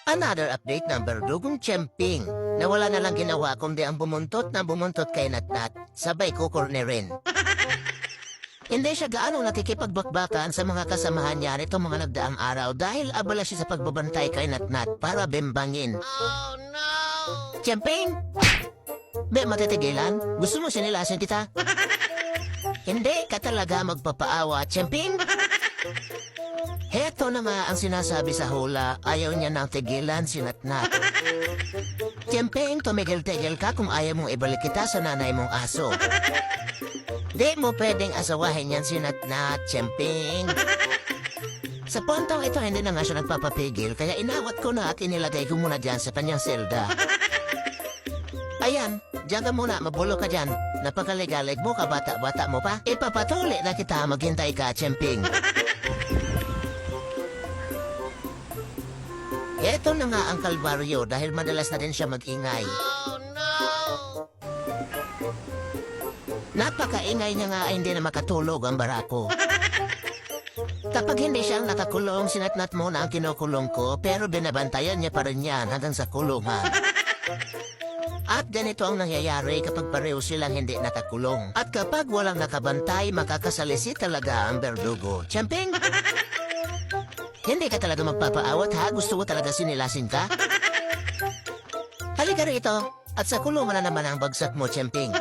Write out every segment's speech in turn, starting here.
Another update ng Berdugong Chemping. Nawala na lang ginawa kundi ang bumuntot na bumuntot kay Natnat. Sabay kukurne rin. Hindi siya gaano nakikipagbakbakan sa mga kasamahan niya nitong mga nagdaang araw dahil abala siya sa pagbabantay kay Natnat para bimbangin. Oh no! Chemping! Be, matitigilan? Gusto mo sinilasin kita? Hindi ka talaga magpapaawa, Chemping? Heto na nga ang sinasabi sa hula, ayaw niya nang tigilan si Natnat. Chemping, tumigil-tigil ka kung ayaw mong ibalik kita sa nanay mong aso. Di mo pwedeng asawahin yan si Natnat, Chemping. Sa puntong ito, hindi na nga siya nagpapapigil, kaya inawat ko na at inilagay ko muna dyan sa kanyang selda. Ayan, diyan ka muna, mabulo ka dyan. Napakaligalig mo ka, bata-bata mo pa. Ipapatuli na kita, maghintay ka, Chemping. Ito na nga ang kalbaryo dahil madalas na din siya mag-ingay. Oh, no! Napakaingay niya nga ay hindi na makatulog ang barako. Kapag hindi siyang nakakulong, sinatnat mo na ang kinukulong ko, pero binabantayan niya pa rin yan hanggang sa kulungan. At ganito ang nangyayari kapag pareho silang hindi nakakulong. At kapag walang nakabantay, makakasalisi talaga ang berdugo. Chemping! Hindi ka talaga magpapaawat ha? Gusto mo talaga sinilasin ka? Halika rito. At sa kulungan na naman ang bagsak mo, Chemping.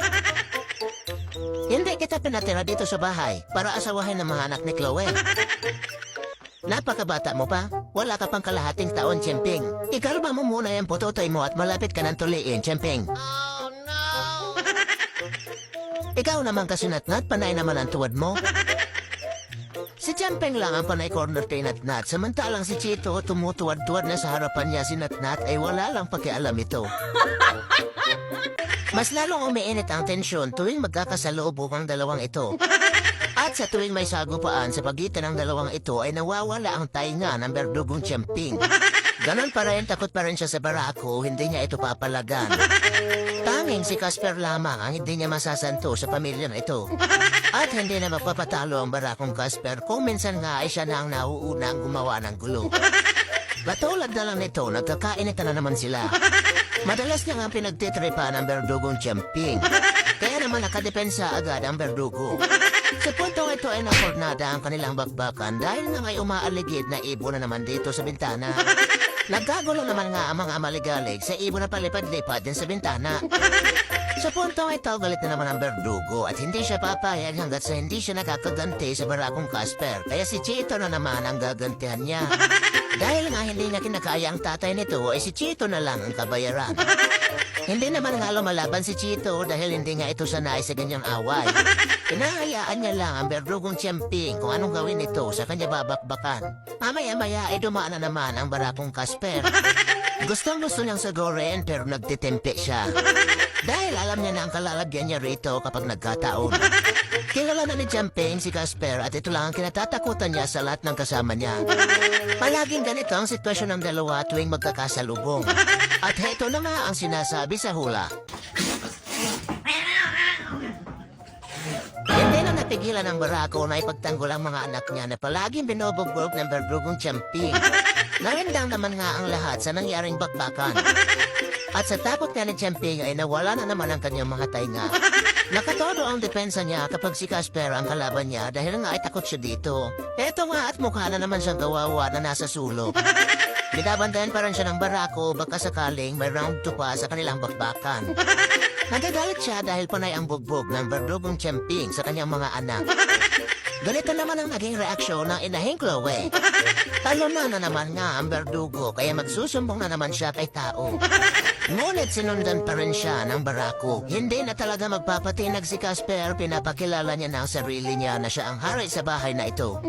Hindi kita pinatira dito sa bahay para asawahin ng mga anak ni Chloe. Napakabata mo pa. Wala ka pang kalahating taon, Chemping. Ikalma mo muna yung putotoy mo at malapit ka ng tuliin, Chemping. Oh, no! Ikaw naman kasi Natnat, panay naman ang tuwad mo. Si Chemping lang ang panay corner kay Natnat, samantalang si Chito tumutuwad-tuwad na sa harapan niya si Natnat ay wala lang pakialam ito. Mas lalong umiinit ang tensyon tuwing magkakasalubong ang dalawang ito. At sa tuwing may sagupaan sa pagitan ng dalawang ito ay nawawala ang tainga ng berdugong Chemping. Ganon pa rin, takot pa rin siya sa barako, hindi niya ito papalagan. Tanging si Casper lamang ang hindi niya masasanto sa pamilyang ito. At hindi na magpapatalo ang barakong Casper kung minsan nga ay siya na ang nauunang gumawa ng gulo. Batulad na lang nito, nagkakainitan na naman sila. Madalas niya nga pinagtitripa ng berdugong Chemping. Kaya naman nakadepensa agad ang berdugo. Sa puntong ito ay nakornada ang kanilang bakbakan dahil na may umaaligid na ibon na naman dito sa bintana. Nagkagulo naman nga ang mga maligalig sa ibon na palipad-lipad din sa bintana. Sa puntong ito, galit na naman ang berdugo at hindi siya papayag hanggat sa hindi siya nakakaganti sa barakong Casper. Kaya si Chito na naman ang gagantihan niya. Dahil nga hindi niya kinakaya ang tatay nito, ay si Chito na lang ang kabayaran. Hindi naman nga lumalaban si Chito dahil hindi nga ito sanay sa ganyang away. Hinahayaan niya lang ang berdugong Chemping kung anong gawin nito sa kanya babakbakan. Mamaya-maya ay dumaan na naman ang barakong Casper. Gustong-gusto niyang sagurin pero nagtitempe siya. Dahil alam niya na ang kalalagyan niya rito kapag nagkataon. Kilala na ni Chemping si Casper at ito lang ang kinatatakutan niya sa lahat ng kasama niya. Palaging ganito ang sitwasyon ng dalawa tuwing magkakasalubong. At heto na nga ang sinasabi sa hula. Hindi na napigilan ng barako na ipagtanggol ang mga anak niya na palaging binubugbog ng berdugong Chemping. Narindang naman nga ang lahat sa nangyaring bakbakan. At sa takot nga ni Chemping ay nawala na naman ang kanyang mga tainga. Nakatodo ang depensa niya kapag si Casper ang kalaban niya dahil nga ay takot siya dito. Eto nga at mukha na naman siyang kawawa na nasa sulok. Binabantayan pa rin siya ng barako baka sakaling may round 2 pa sa kanilang bakbakan. Nagagalit siya dahil panay ang bugbog ng berdugong Chemping sa kanyang mga anak. Ganito naman ang naging reaksyon ng inahing Chloe. Talo na naman nga ang berdugo kaya magsusumbong na naman siya kay tao. Ngunit sinundan pa rin siya ng barako. Hindi na talaga magpapatinag si Casper, pinapakilala niya na ang sarili niya na siya ang hari sa bahay na ito.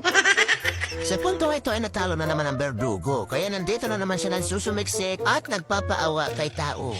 Sa puntong ito ay natalo na naman ang berdugo kaya nandito na naman siya nagsusumiksik at nagpapaawa kay tao.